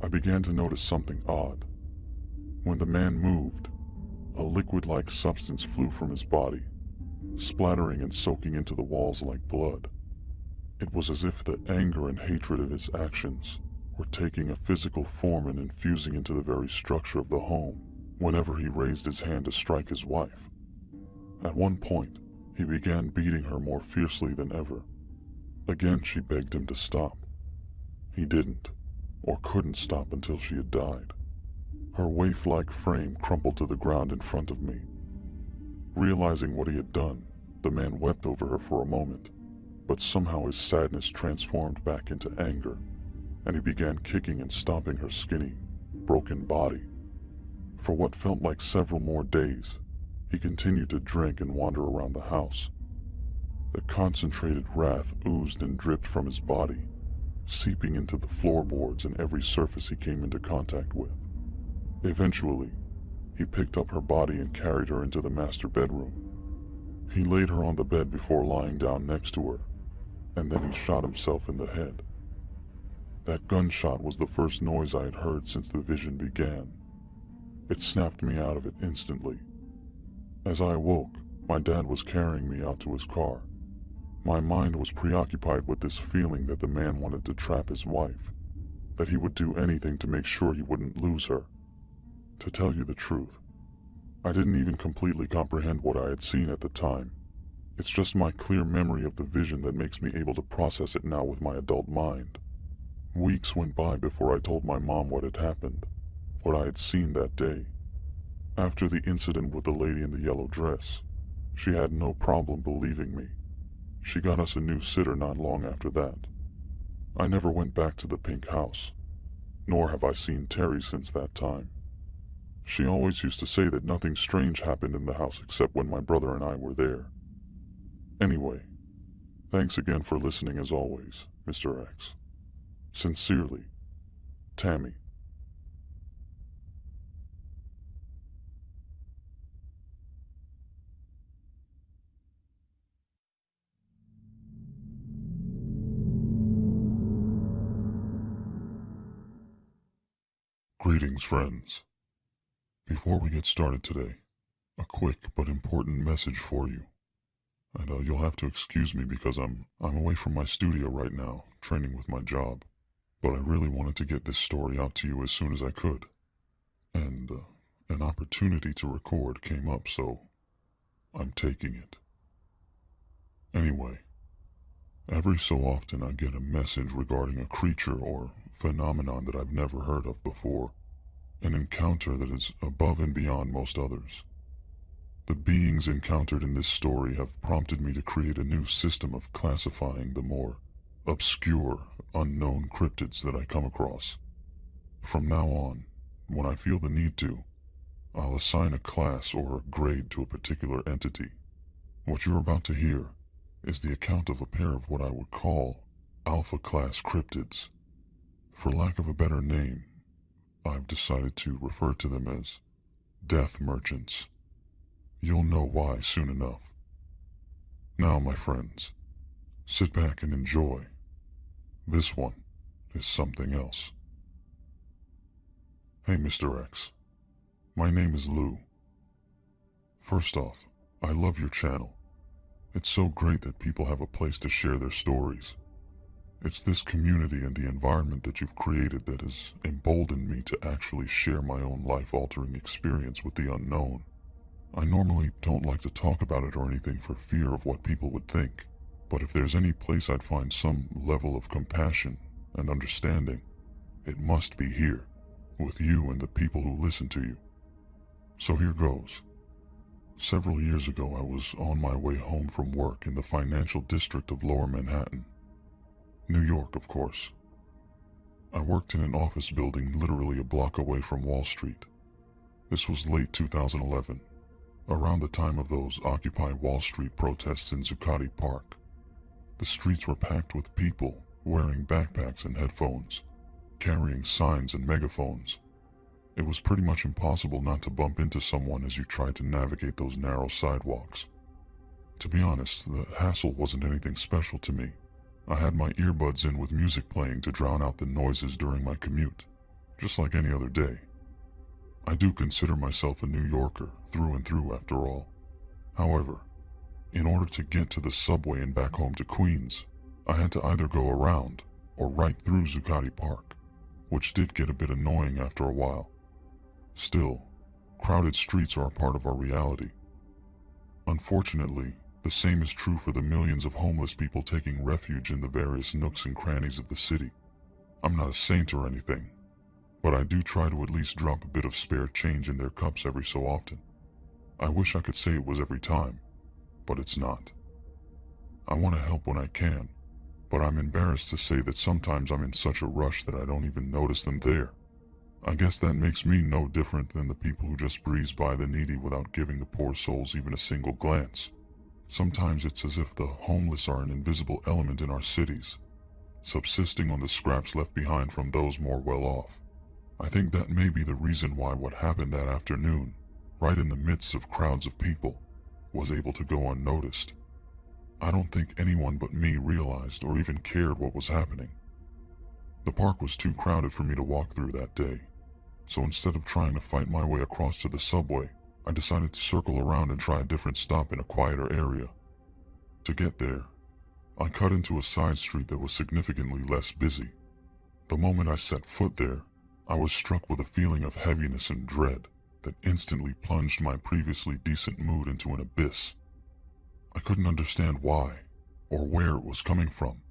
I began to notice something odd. When the man moved, a liquid-like substance flew from his body, splattering and soaking into the walls like blood. It was as if the anger and hatred of his actions were taking a physical form and infusing into the very structure of the home whenever he raised his hand to strike his wife. At one point, he began beating her more fiercely than ever. Again, she begged him to stop. He didn't, or couldn't stop until she had died. Her waif-like frame crumpled to the ground in front of me. Realizing what he had done, the man wept over her for a moment, but somehow his sadness transformed back into anger, and he began kicking and stomping her skinny, broken body. For what felt like several more days, he continued to drink and wander around the house. The concentrated wrath oozed and dripped from his body, seeping into the floorboards and every surface he came into contact with. Eventually, he picked up her body and carried her into the master bedroom. He laid her on the bed before lying down next to her, and then he shot himself in the head. That gunshot was the first noise I had heard since the vision began. It snapped me out of it instantly. As I awoke, my dad was carrying me out to his car. My mind was preoccupied with this feeling that the man wanted to trap his wife, that he would do anything to make sure he wouldn't lose her. To tell you the truth, I didn't even completely comprehend what I had seen at the time. It's just my clear memory of the vision that makes me able to process it now with my adult mind. Weeks went by before I told my mom what had happened, what I had seen that day. After the incident with the lady in the yellow dress, she had no problem believing me. She got us a new sitter not long after that. I never went back to the pink house, nor have I seen Terry since that time. She always used to say that nothing strange happened in the house except when my brother and I were there. Anyway, thanks again for listening as always, Mr. X. Sincerely, Tammy. Greetings, friends. Before we get started today, a quick but important message for you. And you'll have to excuse me because I'm away from my studio right now, training with my job. But I really wanted to get this story out to you as soon as I could. And an opportunity to record came up, so I'm taking it. Anyway, every so often I get a message regarding a creature or phenomenon that I've never heard of before, an encounter that is above and beyond most others. The beings encountered in this story have prompted me to create a new system of classifying the more obscure, unknown cryptids that I come across. From now on, when I feel the need to, I'll assign a class or a grade to a particular entity. What you're about to hear is the account of a pair of what I would call Alpha class cryptids. For lack of a better name, I've decided to refer to them as Death Merchants. You'll know why soon enough. Now, my friends, sit back and enjoy. This one is something else. Hey, Mr. X. My name is Lou. First off, I love your channel. It's so great that people have a place to share their stories. It's this community and the environment that you've created that has emboldened me to actually share my own life-altering experience with the unknown. I normally don't like to talk about it or anything for fear of what people would think, but if there's any place I'd find some level of compassion and understanding, it must be here, with you and the people who listen to you. So here goes. Several years ago, I was on my way home from work in the financial district of Lower Manhattan. New York, of course. I worked in an office building literally a block away from Wall Street. This was late 2011. Around the time of those Occupy Wall Street protests in Zuccotti Park. The streets were packed with people wearing backpacks and headphones, carrying signs and megaphones. It was pretty much impossible not to bump into someone as you tried to navigate those narrow sidewalks. To be honest, the hassle wasn't anything special to me. I had my earbuds in with music playing to drown out the noises during my commute, just like any other day. I do consider myself a New Yorker, through and through after all. However, in order to get to the subway and back home to Queens, I had to either go around or right through Zuccotti Park, which did get a bit annoying after a while. Still, crowded streets are a part of our reality. Unfortunately, the same is true for the millions of homeless people taking refuge in the various nooks and crannies of the city. I'm not a saint or anything, but I do try to at least drop a bit of spare change in their cups every so often. I wish I could say it was every time, but it's not. I want to help when I can, but I'm embarrassed to say that sometimes I'm in such a rush that I don't even notice them there. I guess that makes me no different than the people who just breeze by the needy without giving the poor souls even a single glance. Sometimes it's as if the homeless are an invisible element in our cities, subsisting on the scraps left behind from those more well off. I think that may be the reason why what happened that afternoon, right in the midst of crowds of people, was able to go unnoticed. I don't think anyone but me realized or even cared what was happening. The park was too crowded for me to walk through that day, so instead of trying to fight my way across to the subway, I decided to circle around and try a different stop in a quieter area. To get there, I cut into a side street that was significantly less busy. The moment I set foot there, I was struck with a feeling of heaviness and dread that instantly plunged my previously decent mood into an abyss. I couldn't understand why, or where it was coming from,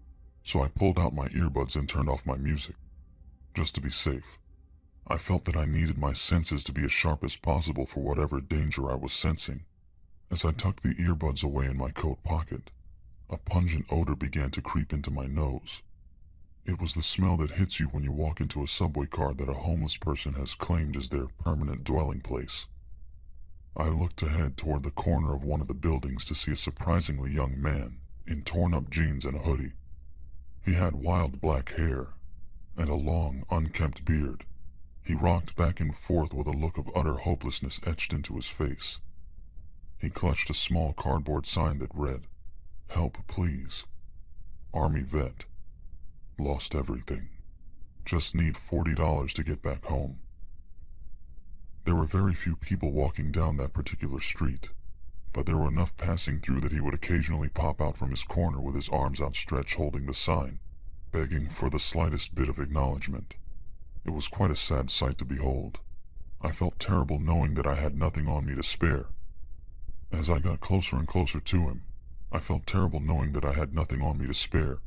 so I pulled out my earbuds and turned off my music, just to be safe. I felt that I needed my senses to be as sharp as possible for whatever danger I was sensing. As I tucked the earbuds away in my coat pocket, a pungent odor began to creep into my nose. It was the smell that hits you when you walk into a subway car that a homeless person has claimed as their permanent dwelling place. I looked ahead toward the corner of one of the buildings to see a surprisingly young man in torn-up jeans and a hoodie. He had wild black hair and a long, unkempt beard. He rocked back and forth with a look of utter hopelessness etched into his face. He clutched a small cardboard sign that read, "Help, please. Army vet. Lost everything. Just need $40 to get back home." There were very few people walking down that particular street, but there were enough passing through that he would occasionally pop out from his corner with his arms outstretched holding the sign, begging for the slightest bit of acknowledgement. It was quite a sad sight to behold. I felt terrible knowing that I had nothing on me to spare. As I got closer and closer to him, I felt terrible knowing that I had nothing on me to spare,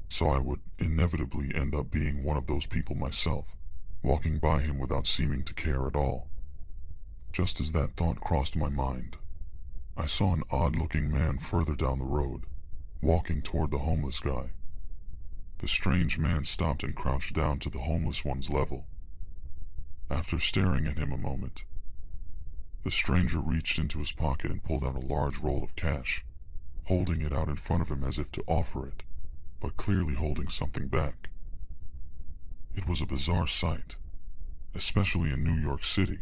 so I would inevitably end up being one of those people myself, walking by him without seeming to care at all. Just as that thought crossed my mind, I saw an odd-looking man further down the road, walking toward the homeless guy. The strange man stopped and crouched down to the homeless one's level. After staring at him a moment, the stranger reached into his pocket and pulled out a large roll of cash, holding it out in front of him as if to offer it, but clearly holding something back. It was a bizarre sight, especially in New York City,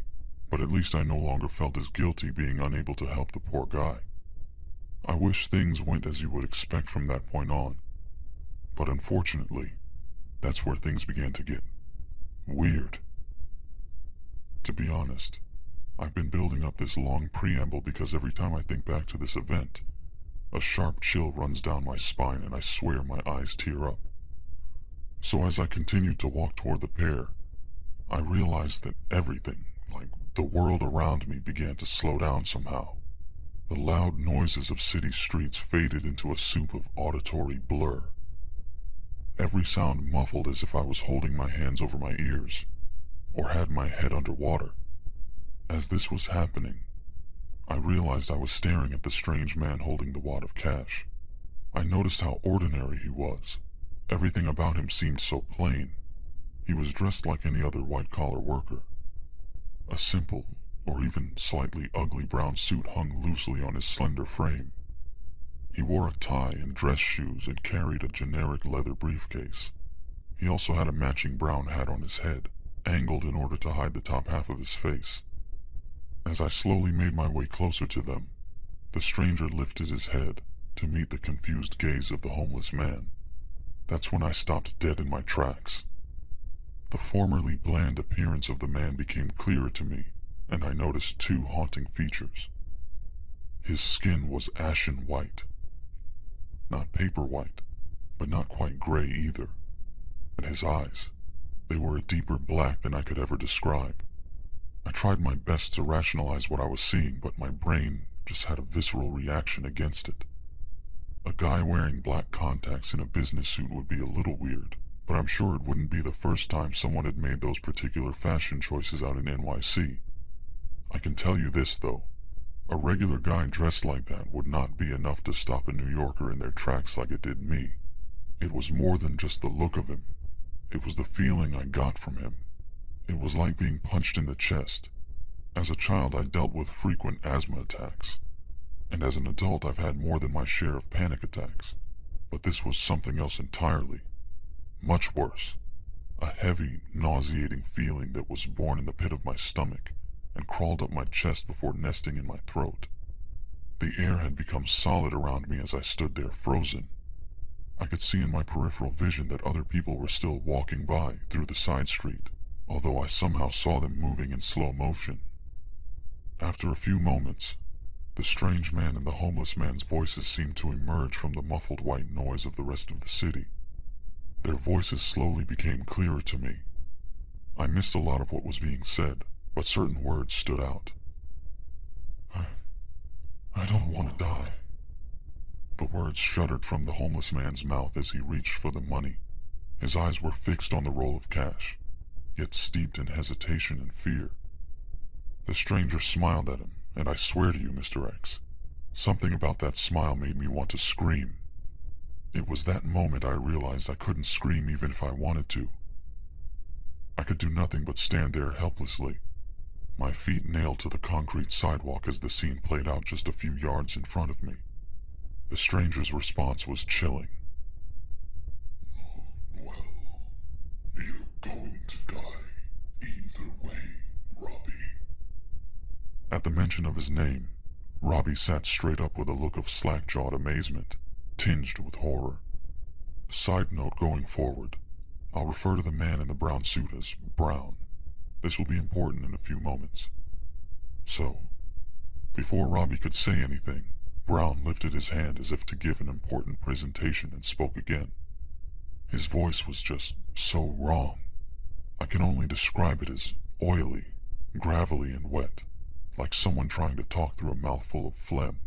but at least I no longer felt as guilty being unable to help the poor guy. I wish things went as you would expect from that point on, but unfortunately, that's where things began to get weird. To be honest, I've been building up this long preamble because every time I think back to this event, a sharp chill runs down my spine and I swear my eyes tear up. So as I continued to walk toward the pair, I realized that everything, like the world around me, began to slow down somehow. The loud noises of city streets faded into a soup of auditory blur. Every sound muffled as if I was holding my hands over my ears, or had my head underwater. As this was happening, I realized I was staring at the strange man holding the wad of cash. I noticed how ordinary he was. Everything about him seemed so plain. He was dressed like any other white-collar worker. A simple, or even slightly ugly brown suit hung loosely on his slender frame. He wore a tie and dress shoes and carried a generic leather briefcase. He also had a matching brown hat on his head, angled in order to hide the top half of his face. As I slowly made my way closer to them, the stranger lifted his head to meet the confused gaze of the homeless man. That's when I stopped dead in my tracks. The formerly bland appearance of the man became clearer to me, and I noticed two haunting features. His skin was ashen white. Not paper white, but not quite gray either. And his eyes, they were a deeper black than I could ever describe. I tried my best to rationalize what I was seeing, but my brain just had a visceral reaction against it. A guy wearing black contacts in a business suit would be a little weird, but I'm sure it wouldn't be the first time someone had made those particular fashion choices out in NYC. I can tell you this, though. A regular guy dressed like that would not be enough to stop a New Yorker in their tracks like it did me. It was more than just the look of him. It was the feeling I got from him. It was like being punched in the chest. As a child, I dealt with frequent asthma attacks, and as an adult, I've had more than my share of panic attacks. But this was something else entirely. Much worse. A heavy, nauseating feeling that was born in the pit of my stomach and crawled up my chest before nesting in my throat. The air had become solid around me as I stood there frozen. I could see in my peripheral vision that other people were still walking by through the side street, although I somehow saw them moving in slow motion. After a few moments, the strange man and the homeless man's voices seemed to emerge from the muffled white noise of the rest of the city. Their voices slowly became clearer to me. I missed a lot of what was being said, but certain words stood out. I don't want to die. The words shuddered from the homeless man's mouth as he reached for the money. His eyes were fixed on the roll of cash, yet steeped in hesitation and fear. The stranger smiled at him, and I swear to you, Mr. X, something about that smile made me want to scream. It was that moment I realized I couldn't scream even if I wanted to. I could do nothing but stand there helplessly, my feet nailed to the concrete sidewalk as the scene played out just a few yards in front of me. The stranger's response was chilling. Well, you're going to die either way, Robbie. At the mention of his name, Robbie sat straight up with a look of slack-jawed amazement, tinged with horror. Side note going forward, I'll refer to the man in the brown suit as Brown. This will be important in a few moments. So, before Robbie could say anything, Brown lifted his hand as if to give an important presentation and spoke again. His voice was just so wrong. I can only describe it as oily, gravelly, and wet, like someone trying to talk through a mouthful of phlegm.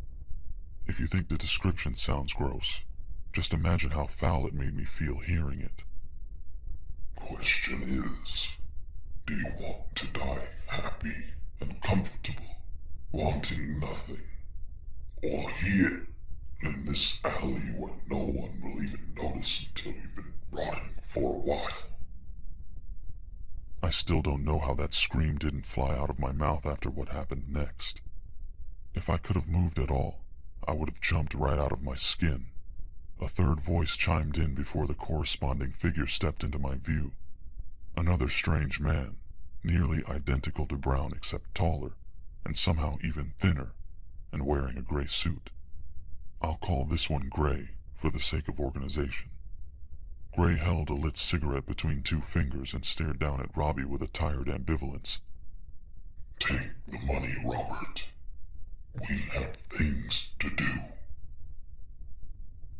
If you think the description sounds gross, just imagine how foul it made me feel hearing it. Question is, do you want to die happy and comfortable, wanting nothing? Or here, in this alley where no one will even notice until you've been rotting for a while? I still don't know how that scream didn't fly out of my mouth after what happened next. If I could have moved at all, I would have jumped right out of my skin. A third voice chimed in before the corresponding figure stepped into my view. Another strange man, nearly identical to Brown except taller, and somehow even thinner, and wearing a gray suit. I'll call this one Gray, for the sake of organization. Gray held a lit cigarette between two fingers and stared down at Robbie with a tired ambivalence. Take the money, Robert. We have things to do.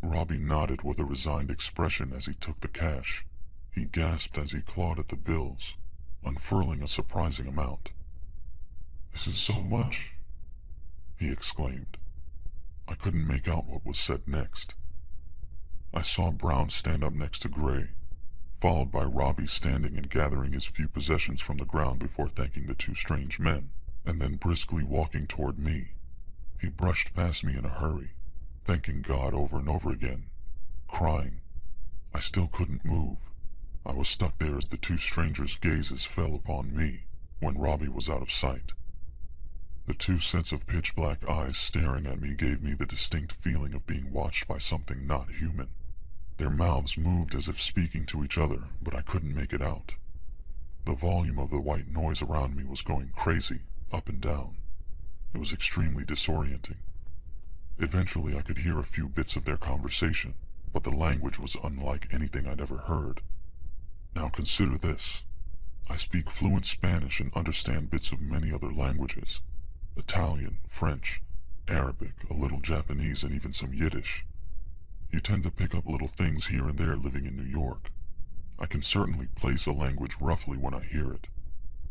Robbie nodded with a resigned expression as he took the cash. He gasped as he clawed at the bills, unfurling a surprising amount. "This is so much," he exclaimed. I couldn't make out what was said next. I saw Brown stand up next to Gray, followed by Robbie standing and gathering his few possessions from the ground before thanking the two strange men, and then briskly walking toward me. He brushed past me in a hurry, thanking God over and over again, crying. I still couldn't move. I was stuck there as the two strangers' gazes fell upon me when Robbie was out of sight. The two sets of pitch-black eyes staring at me gave me the distinct feeling of being watched by something not human. Their mouths moved as if speaking to each other, but I couldn't make it out. The volume of the white noise around me was going crazy, up and down. It was extremely disorienting. Eventually I could hear a few bits of their conversation, but the language was unlike anything I'd ever heard. Now consider this. I speak fluent Spanish and understand bits of many other languages. Italian, French, Arabic, a little Japanese, and even some Yiddish. You tend to pick up little things here and there living in New York. I can certainly place a language roughly when I hear it.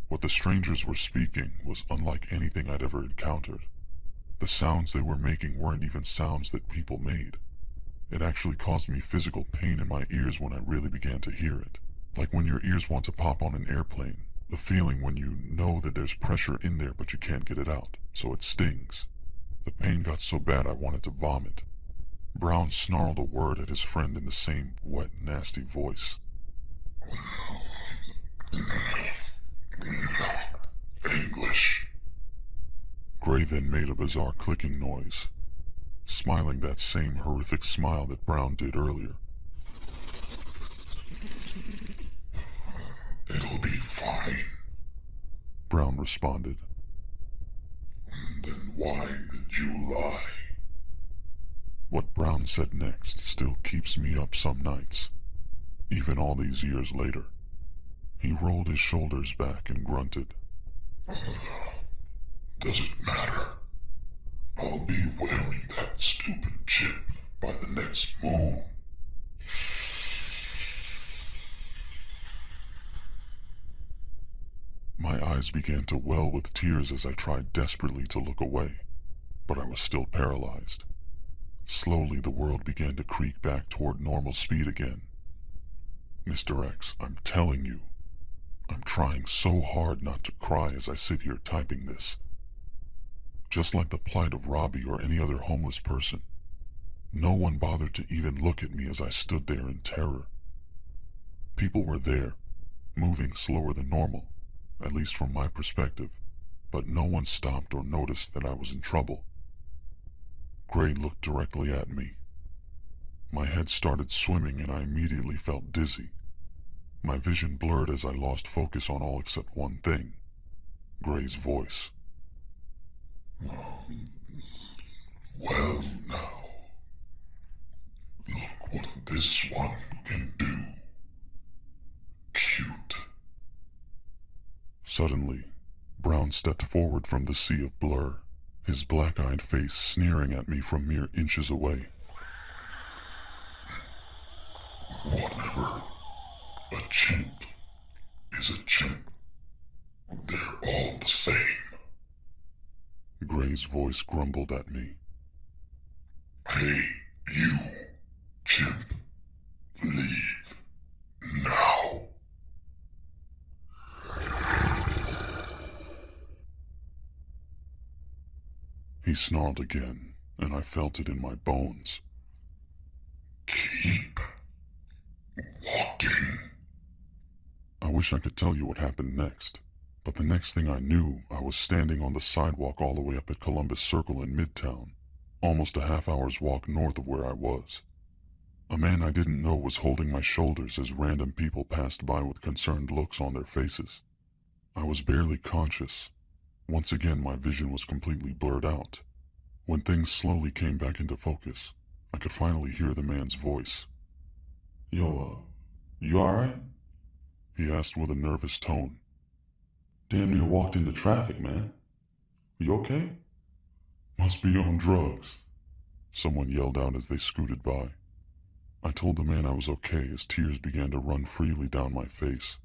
What the strangers were speaking was unlike anything I'd ever encountered. The sounds they were making weren't even sounds that people made. It actually caused me physical pain in my ears when I really began to hear it. Like when your ears want to pop on an airplane. The feeling when you know that there's pressure in there but you can't get it out, so it stings. The pain got so bad I wanted to vomit. Brown snarled a word at his friend in the same wet, nasty voice. English. Gray then made a bizarre clicking noise, smiling that same horrific smile that Brown did earlier. It'll be fine. Brown responded. Then why did you lie? What Brown said next still keeps me up some nights, even all these years later. He rolled his shoulders back and grunted. Does it matter? I'll be wearing that stupid chip by the next moon. My eyes began to well with tears as I tried desperately to look away, but I was still paralyzed. Slowly the world began to creak back toward normal speed again. Mr. X, I'm telling you, I'm trying so hard not to cry as I sit here typing this. Just like the plight of Robbie or any other homeless person, No one bothered to even look at me as I stood there in terror. People were there, moving slower than normal, at least from my perspective, but no one stopped or noticed that I was in trouble. Gray looked directly at me. My head started swimming and I immediately felt dizzy. My vision blurred as I lost focus on all except one thing: Gray's voice. Well now, look what this one can do. Cute. Suddenly, Brown stepped forward from the sea of blur, his black-eyed face sneering at me from mere inches away. Whatever. A chimp is a chimp. They're all the same. Gray's voice grumbled at me. Hey, you, chimp. Leave. Now. He snarled again, and I felt it in my bones. Keep walking. I wish I could tell you what happened next, but the next thing I knew, I was standing on the sidewalk all the way up at Columbus Circle in Midtown, almost a half-hour's walk north of where I was. A man I didn't know was holding my shoulders as random people passed by with concerned looks on their faces. I was barely conscious. Once again, my vision was completely blurred out. When things slowly came back into focus, I could finally hear the man's voice. Yo, you alright? He asked with a nervous tone. Damn near walked into traffic, man. You okay? Must be on drugs, someone yelled out as they scooted by. I told the man I was okay as tears began to run freely down my face.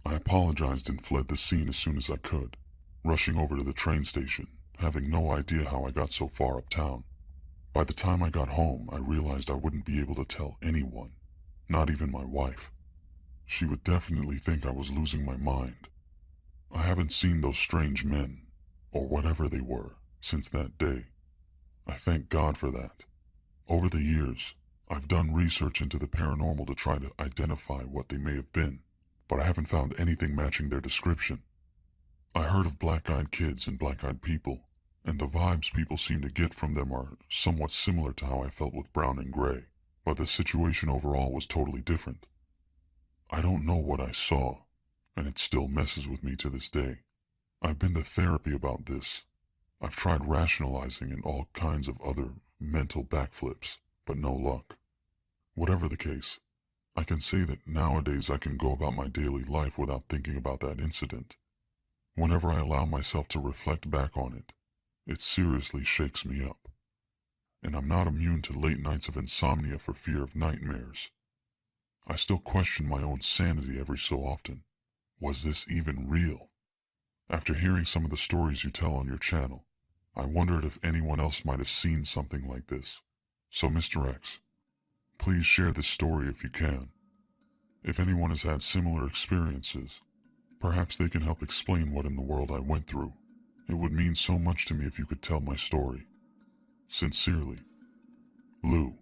I apologized and fled the scene as soon as I could, rushing over to the train station, having no idea how I got so far uptown. By the time I got home, I realized I wouldn't be able to tell anyone, not even my wife. She would definitely think I was losing my mind. I haven't seen those strange men, or whatever they were, since that day. I thank God for that. Over the years, I've done research into the paranormal to try to identify what they may have been, but I haven't found anything matching their description. I heard of black-eyed kids and black-eyed people, and the vibes people seem to get from them are somewhat similar to how I felt with Brown and Gray, but the situation overall was totally different. I don't know what I saw, and it still messes with me to this day. I've been to therapy about this. I've tried rationalizing and all kinds of other mental backflips, but no luck. Whatever the case, I can say that nowadays I can go about my daily life without thinking about that incident. Whenever I allow myself to reflect back on it, it seriously shakes me up. And I'm not immune to late nights of insomnia for fear of nightmares. I still question my own sanity every so often. Was this even real? After hearing some of the stories you tell on your channel, I wondered if anyone else might have seen something like this. So Mr. X, please share this story if you can. If anyone has had similar experiences, perhaps they can help explain what in the world I went through. It would mean so much to me if you could tell my story. Sincerely, Lou.